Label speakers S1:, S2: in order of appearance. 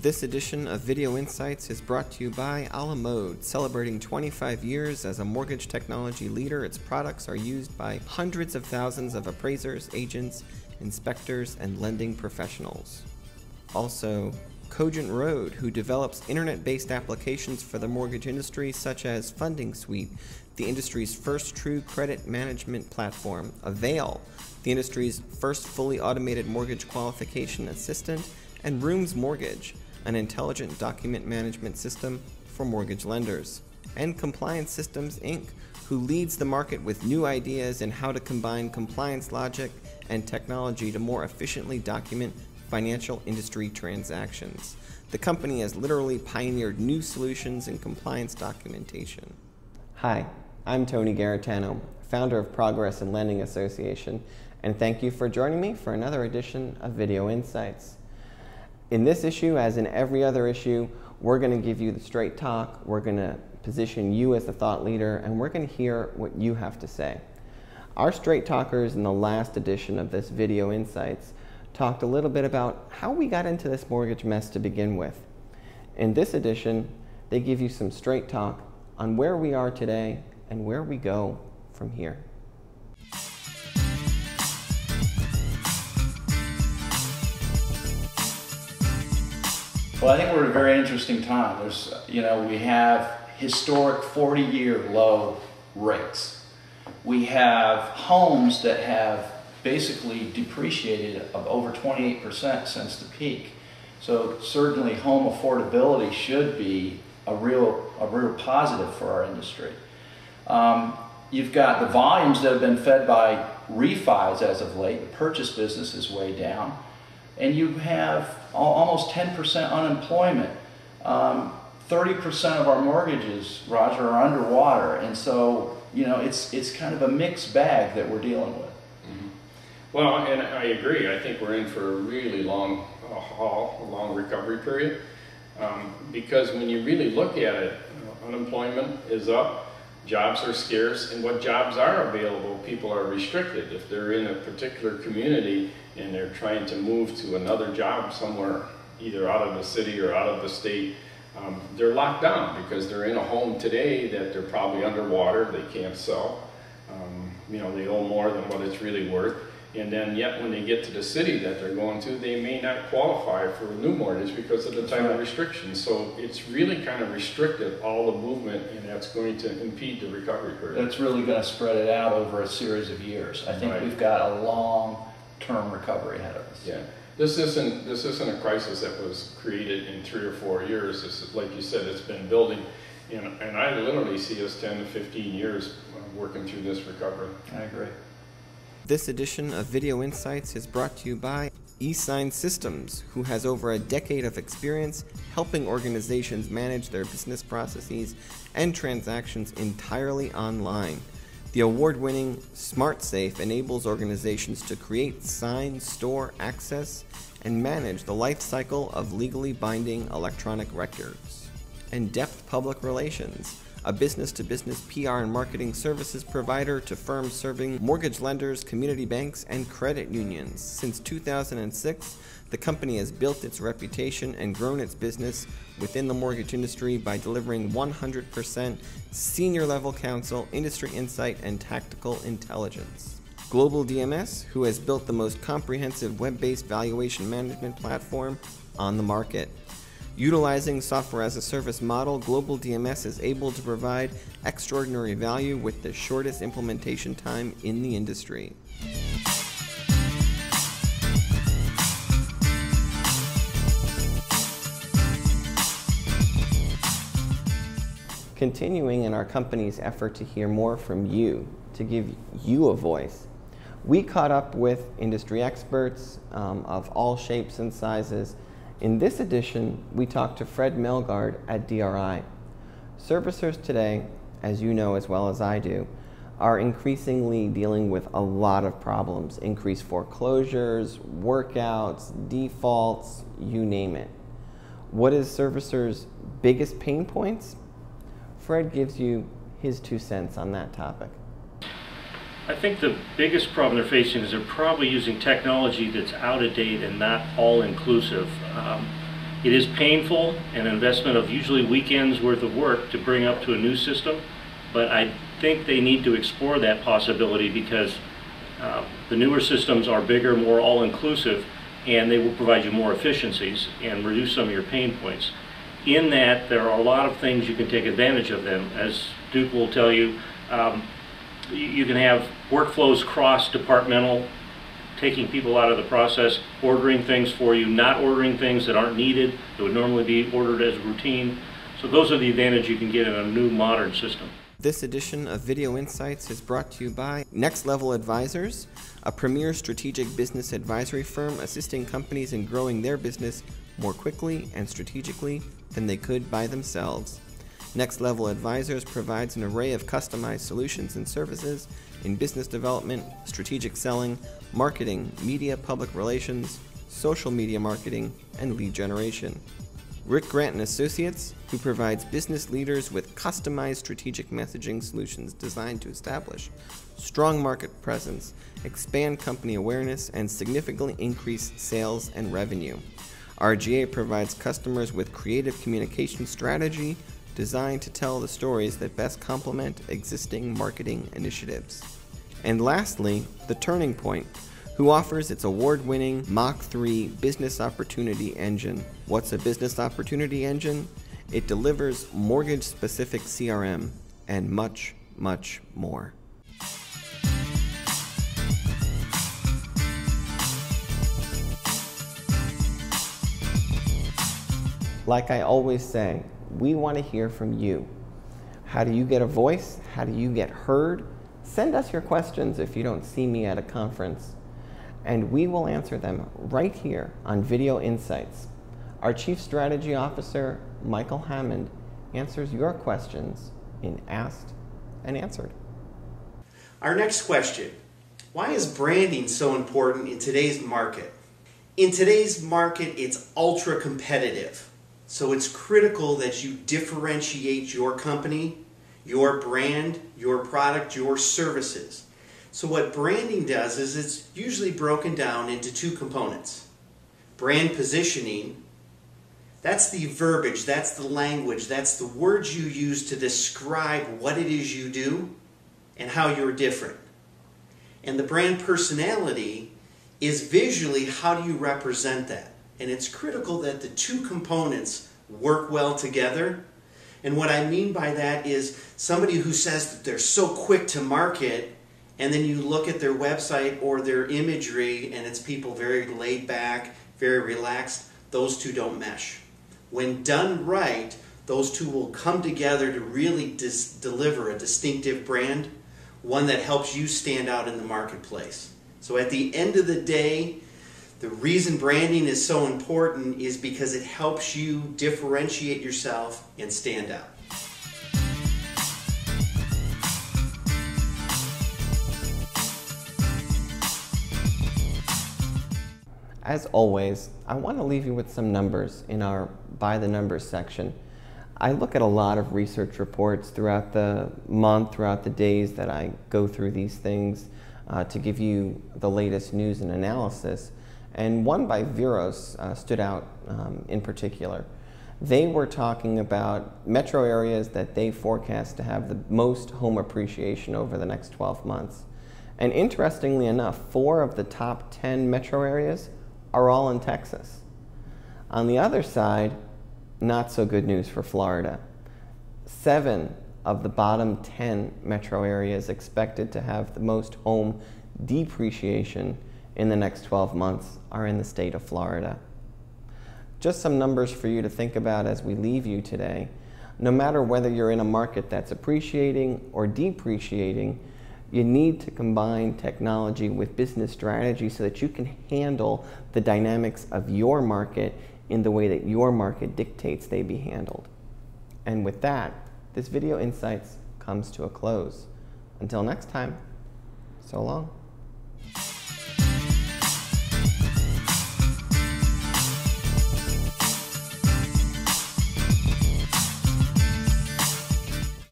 S1: This edition of Video Insights is brought to you by a la mode. Celebrating 25 years as a mortgage technology leader, its products are used by hundreds of thousands of appraisers, agents, inspectors, and lending professionals. Also, Cogent Road, who develops internet-based applications for the mortgage industry such as Funding Suite, the industry's first true credit management platform, Avail, the industry's first fully automated mortgage qualification assistant, and Rooms Mortgage, an intelligent document management system for mortgage lenders, and Compliance Systems Inc., who leads the market with new ideas in how to combine compliance logic and technology to more efficiently document financial industry transactions. The company has literally pioneered new solutions in compliance documentation. Hi, I'm Tony Garritano, founder of PROGRESS and Lending Association, and thank you for joining me for another edition of Video Insights. In this issue, as in every other issue, we're going to give you the straight talk, we're going to position you as the thought leader, and we're going to hear what you have to say. Our straight talkers in the last edition of this Video Insights talked a little bit about how we got into this mortgage mess to begin with. In this edition, they give you some straight talk on where we are today and where we go from here.
S2: Well, I think we're at a very interesting time. We have historic 40-year low rates. We have homes that have basically depreciated of over 28% since the peak. So certainly home affordability should be a real positive for our industry. You've got the volumes that have been fed by refis as of late. The purchase business is way down. And you have almost 10% unemployment. 30% of our mortgages, Roger, are underwater. And so, it's kind of a mixed bag that we're dealing with.
S3: Mm-hmm. Well, and I agree. I think we're in for a really long haul, a long recovery period. Because when you really look at it, unemployment is up, jobs are scarce, and what jobs are available, people are restricted. If they're in a particular community and they're trying to move to another job somewhere, either out of the city or out of the state, they're locked down because they're in a home today that they're probably underwater, they can't sell. They owe more than what it's really worth. And then yet when they get to the city that they're going to, they may not qualify for a new mortgage because of the type of restrictions. So it's really kind of restricted all the movement, and that's going to impede the recovery period.
S2: That's really going to spread it out over a series of years. I think we've got a long-term recovery ahead of us.
S3: Yeah. This isn't a crisis that was created in 3 or 4 years. This is, like you said, it's been building. And I literally see us 10 to 15 years working through this recovery.
S2: I agree.
S1: This edition of Video Insights is brought to you by eSign Systems, who has over a decade of experience helping organizations manage their business processes and transactions entirely online. The award-winning SmartSafe enables organizations to create, sign, store, access, and manage the life cycle of legally binding electronic records. And Depth Public Relations, a business-to-business PR and marketing services provider to firms serving mortgage lenders, community banks, and credit unions. Since 2006, the company has built its reputation and grown its business within the mortgage industry by delivering 100% senior-level counsel, industry insight, and tactical intelligence. Global DMS, who has built the most comprehensive web-based valuation management platform on the market. Utilizing software as a service model, Global DMS is able to provide extraordinary value with the shortest implementation time in the industry. Continuing in our company's effort to hear more from you, to give you a voice, we caught up with industry experts of all shapes and sizes. In this edition, we talked to Fred Melgaard at DRI. Servicers today, as you know as well as I do, are increasingly dealing with a lot of problems. Increased foreclosures, workouts, defaults, you name it. What is servicers' biggest pain points? Fred gives you his 2 cents on that topic.
S4: I think the biggest problem they're facing is they're probably using technology that's out of date and not all-inclusive. It is painful, an investment of usually weekends worth of work to bring up to a new system, but I think they need to explore that possibility because the newer systems are bigger, more all-inclusive, and they will provide you more efficiencies and reduce some of your pain points. In that, there are a lot of things you can take advantage of them. As Duke will tell you, you can have workflows cross-departmental, taking people out of the process, ordering things for you, not ordering things that aren't needed, that would normally be ordered as routine. So those are the advantages you can get in a new modern system.
S1: This edition of Video Insights is brought to you by NexLevel Advisors, a premier strategic business advisory firm assisting companies in growing their business more quickly and strategically than they could by themselves. NexLevel Advisors provides an array of customized solutions and services in business development, strategic selling, marketing, media, public relations, social media marketing, and lead generation. Rick Grant & Associates, who provides business leaders with customized strategic messaging solutions designed to establish strong market presence, expand company awareness, and significantly increase sales and revenue. RGA provides customers with creative communication strategy designed to tell the stories that best complement existing marketing initiatives. And lastly, The Turning Point, who offers its award-winning Mach 3 Business Opportunity Engine. What's a Business Opportunity Engine? It delivers mortgage-specific CRM and much, much more. Like I always say, we want to hear from you. How do you get a voice? How do you get heard? Send us your questions if you don't see me at a conference, and we will answer them right here on Video Insights. Our Chief Strategy Officer, Michael Hammond, answers your questions in Asked and Answered.
S5: Our next question: why is branding so important in today's market? In today's market, it's ultra competitive. So it's critical that you differentiate your company, your brand, your product, your services. So what branding does is it's usually broken down into two components. Brand positioning, that's the verbiage, that's the language, that's the words you use to describe what it is you do and how you're different. And the brand personality is visually how do you represent that. And it's critical that the two components work well together. And what I mean by that is somebody who says that they're so quick to market, and then you look at their website or their imagery and it's people very laid back, very relaxed, those two don't mesh. When done right, those two will come together to really deliver a distinctive brand, one that helps you stand out in the marketplace. So at the end of the day, the reason branding is so important is because it helps you differentiate yourself and stand out.
S1: As always, I want to leave you with some numbers in our By the Numbers section. I look at a lot of research reports throughout the month, throughout the days that I go through these things to give you the latest news and analysis. And one by Veros stood out in particular. They were talking about metro areas that they forecast to have the most home appreciation over the next 12 months. And interestingly enough, 4 of the top 10 metro areas are all in Texas. On the other side, not so good news for Florida. 7 of the bottom 10 metro areas expected to have the most home depreciation in the next 12 months are in the state of Florida. Just some numbers for you to think about as we leave you today. No matter whether you're in a market that's appreciating or depreciating, you need to combine technology with business strategy so that you can handle the dynamics of your market in the way that your market dictates they be handled. And with that, this Video Insights comes to a close. Until next time, so long.